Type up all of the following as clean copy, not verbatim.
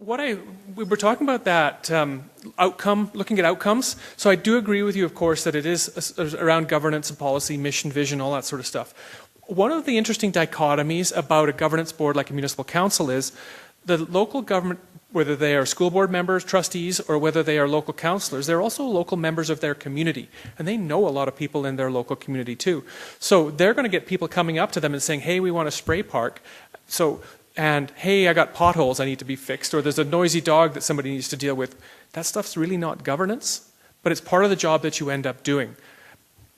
We were talking about that outcome, looking at outcomes. So I do agree with you, of course, that it is around governance and policy, mission, vision, all that sort of stuff. One of the interesting dichotomies about a governance board like a municipal council is the local government, whether they are school board members, trustees, or whether they are local councillors, they're also local members of their community. And they know a lot of people in their local community too. So they're going to get people coming up to them and saying, hey, we want a spray park. And hey, I got potholes I need to be fixed, or there's a noisy dog that somebody needs to deal with. That stuff's really not governance, but it's part of the job that you end up doing.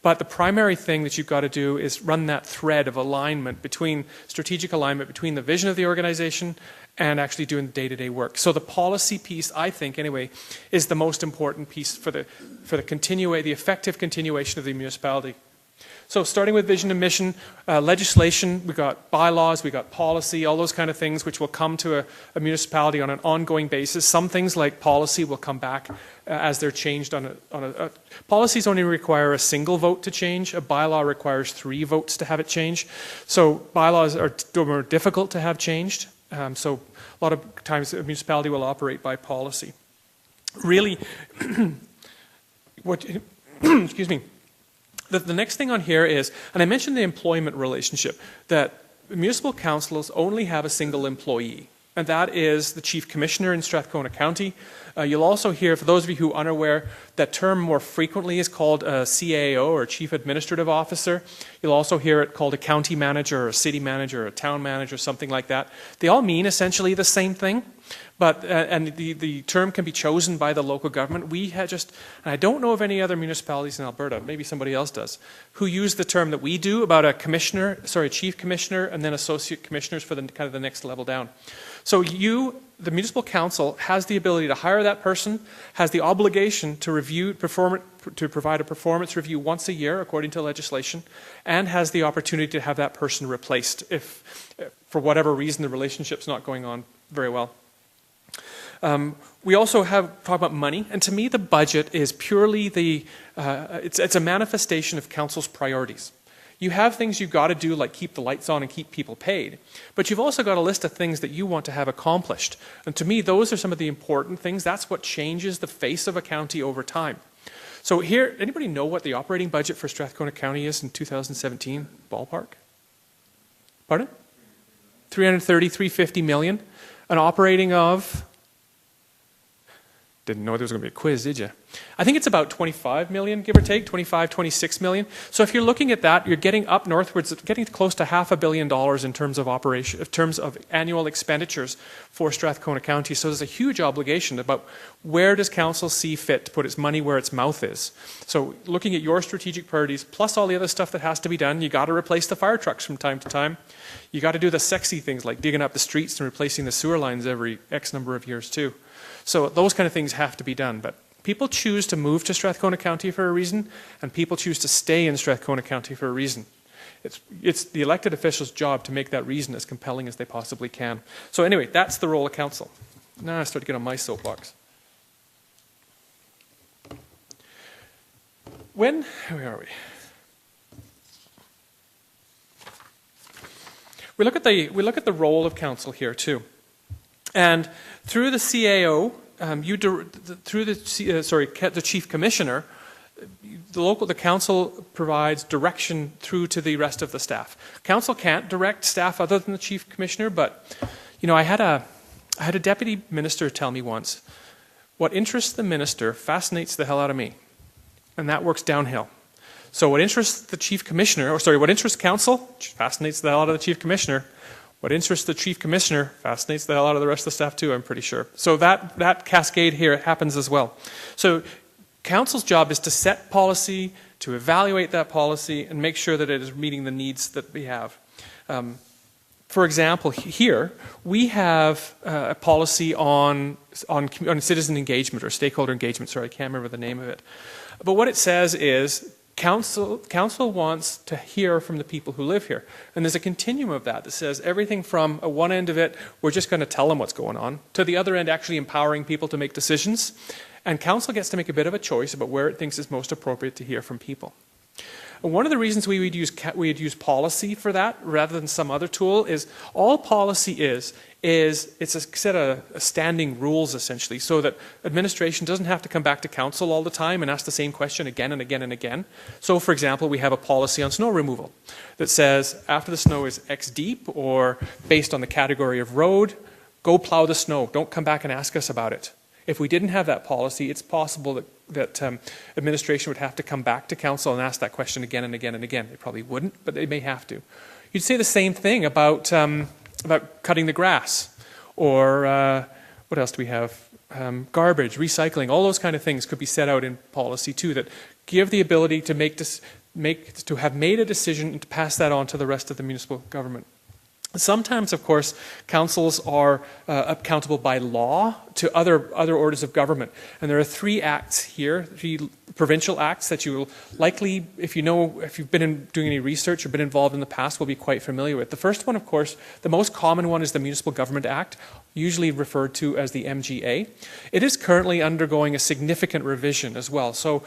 But the primary thing that you've got to do is run that thread of alignment between, strategic alignment between the vision of the organization and actually doing the day-to-day work. So the policy piece, I think anyway, is the most important piece for the effective continuation of the municipality. So starting with vision and mission, legislation, we've got bylaws, we've got policy, all those kind of things which will come to a municipality on an ongoing basis. Some things like policy will come back as they're changed policies only require a single vote to change. A bylaw requires 3 votes to have it change. So bylaws are more difficult to have changed. So a lot of times a municipality will operate by policy. Really, excuse me. The next thing on here is, and I mentioned the employment relationship, that municipal councils only have a single employee, and that is the Chief Commissioner in Strathcona County. You'll also hear, for those of you who are unaware, that term more frequently is called a CAO, or Chief Administrative Officer. You'll also hear it called a county manager, or a city manager, or a town manager, something like that. They all mean essentially the same thing. But, and the term can be chosen by the local government. And I don't know of any other municipalities in Alberta, maybe somebody else does, who use the term that we do about a chief commissioner, and then associate commissioners for the next level down. So the municipal council has the ability to hire that person, has the obligation to provide a performance review once a year according to legislation, and has the opportunity to have that person replaced if for whatever reason the relationship's not going on very well. We also talk about money, and to me the budget is purely it's a manifestation of council's priorities. You have things you've got to do, like keep the lights on and keep people paid, but you've also got a list of things that you want to have accomplished. And to me, those are some of the important things. That's what changes the face of a county over time. So here, anybody know what the operating budget for Strathcona County is in 2017, ballpark? Pardon? 350 million. An operating of... Didn't know there was going to be a quiz, did you? I think it's about 25 million, give or take, 25, 26 million. So if you're looking at that, you're getting up northwards, getting close to $500 million in terms of annual expenditures for Strathcona County. So there's a huge obligation about where does council see fit to put its money where its mouth is. So looking at your strategic priorities, plus all the other stuff that has to be done, you got to replace the fire trucks from time to time. You got to do the sexy things like digging up the streets and replacing the sewer lines every X number of years too. So those kind of things have to be done. But people choose to move to Strathcona County for a reason, and people choose to stay in Strathcona County for a reason. It's the elected official's job to make that reason as compelling as they possibly can. So anyway, that's the role of council. Now I start to get on my soapbox. Where are we? We look at the role of council here too. And through the CAO, the Chief Commissioner, the council provides direction through to the rest of the staff. Council can't direct staff other than the Chief Commissioner, but I had a deputy minister tell me once, what interests the minister fascinates the hell out of me, and that works downhill. So what interests the Chief Commissioner, what interests council fascinates the hell out of the Chief Commissioner. What interests the Chief Commissioner fascinates the hell out of the rest of the staff too, I'm pretty sure. So that cascade here happens as well. So council's job is to set policy, to evaluate that policy, and make sure that it is meeting the needs that we have. For example, here we have a policy on citizen engagement or stakeholder engagement. Sorry, I can't remember the name of it. But what it says is Council wants to hear from the people who live here. And there's a continuum of that says everything from one end of it, we're just going to tell them what's going on, to the other end actually empowering people to make decisions. And council gets to make a bit of a choice about where it thinks is most appropriate to hear from people. And one of the reasons we'd use policy for that rather than some other tool is all policy is is it's a set of standing rules, essentially, so that administration doesn't have to come back to council all the time and ask the same question again and again and again. So, for example, we have a policy on snow removal that says after the snow is X deep or based on the category of road, go plow the snow. Don't come back and ask us about it. If we didn't have that policy, it's possible that administration would have to come back to council and ask that question again and again and again. They probably wouldn't, but they may have to. You'd say the same thing about cutting the grass, or what else do we have? Garbage, recycling, all those kind of things could be set out in policy too, that give the ability to have made a decision and to pass that on to the rest of the municipal government. Sometimes, of course, councils are accountable by law to other orders of government. And there are 3 acts here, 3 provincial acts that you will likely, if you've been doing any research or been involved in the past, will be quite familiar with. The first one, of course, the most common one is the Municipal Government Act, usually referred to as the MGA. It is currently undergoing a significant revision as well. So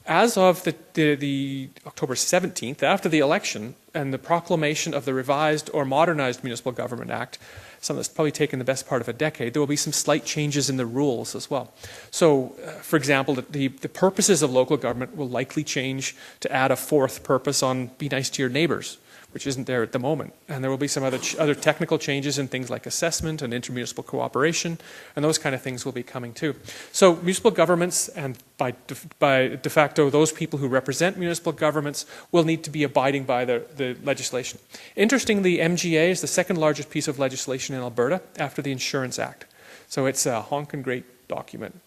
as of the October 17th, after the election and the proclamation of the revised or modernized Municipal Government Act, something that's probably taken the best part of a decade, there will be some slight changes in the rules as well. So, for example, the purposes of local government will likely change to add a 4th purpose on be nice to your neighbors, which isn't there at the moment. And there will be some other technical changes in things like assessment and intermunicipal cooperation, and those kind of things will be coming too. So municipal governments, and by de facto those people who represent municipal governments, will need to be abiding by the legislation. Interestingly, MGA is the 2nd largest piece of legislation in Alberta after the Insurance Act. So it's a honkin' great document.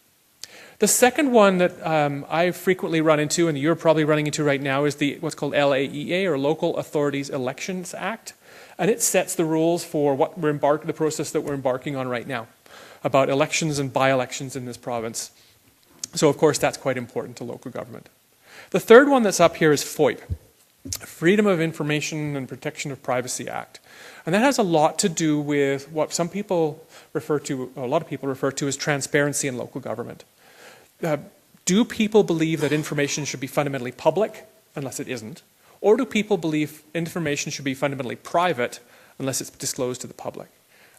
The second one that I frequently run into, and you're probably running into right now, is what's called LAEA, or Local Authorities Elections Act. And it sets the rules for the process that we're embarking on right now, about elections and by-elections in this province. So, of course, that's quite important to local government. The third one that's up here is FOIP, Freedom of Information and Protection of Privacy Act. And that has a lot to do with what a lot of people refer to as transparency in local government. Do people believe that information should be fundamentally public unless it isn't? Or do people believe information should be fundamentally private unless it's disclosed to the public?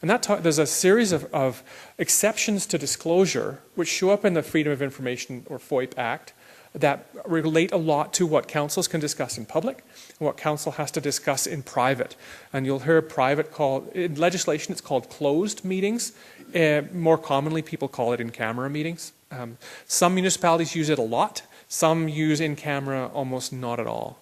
And there's a series of exceptions to disclosure which show up in the Freedom of Information, or FOIP Act, that relate a lot to what councils can discuss in public and what council has to discuss in private. And you'll hear private in legislation it's called closed meetings. More commonly people call it in-camera meetings. Some municipalities use it a lot. Some use in-camera almost not at all.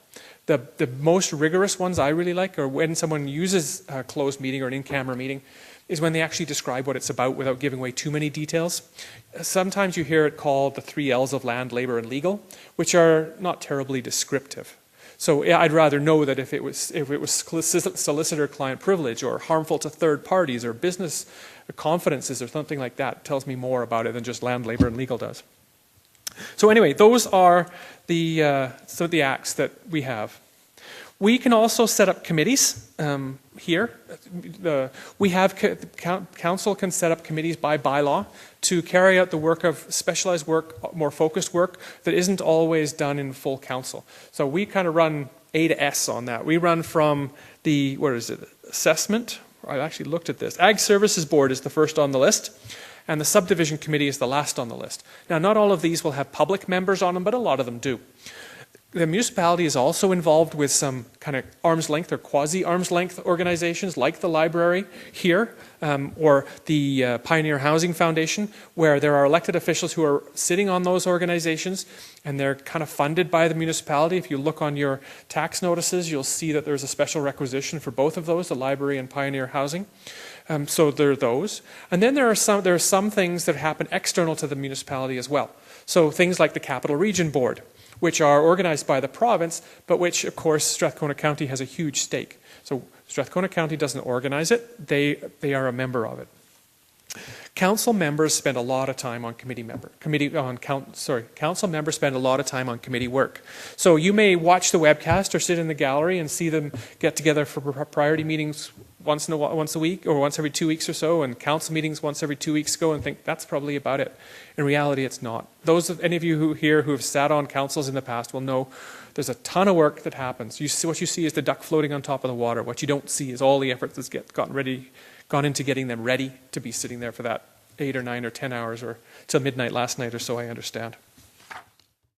The most rigorous ones I really like are when someone uses a closed meeting or an in-camera meeting, is when they actually describe what it's about without giving away too many details. Sometimes you hear it called the 3 L's of land, labor, and legal, which are not terribly descriptive. So I'd rather know that if it was solicitor-client privilege, or harmful to third parties, or business confidences, or something like that, it tells me more about it than just land, labor, and legal does. So anyway, those are some of the acts that we have. We can also set up committees here. Council can set up committees by bylaw to carry out the work of specialized work, more focused work that isn't always done in full council. So we kind of run A to S on that. We run from the, assessment. I actually looked at this. Ag Services Board is the first on the list, and the Subdivision Committee is the last on the list. Now, not all of these will have public members on them, but a lot of them do. The municipality is also involved with some kind of arm's length or quasi-arm's length organizations like the library here, or the Pioneer Housing Foundation, where there are elected officials who are sitting on those organizations, and they're kind of funded by the municipality. If you look on your tax notices, you'll see that there's a special requisition for both of those, the library and Pioneer Housing. So there are those. And then there are some things that happen external to the municipality as well. So things like the Capital Region Board, which are organized by the province, but which, of course, Strathcona County has a huge stake. So Strathcona County doesn't organize it, they are a member of it. Council members spend a lot of time on council members spend a lot of time on committee work. So you may watch the webcast or sit in the gallery and see them get together for priority meetings once a week, or once every 2 weeks or so, and council meetings once every 2 weeks ago, and think that's probably about it. In reality, it's not. Any of you who have sat on councils in the past will know there's a ton of work that happens. What you see is the duck floating on top of the water. What you don't see is all the effort that's gotten gone into getting them ready to be sitting there for that 8 or 9 or 10 hours or till midnight last night or so, I understand.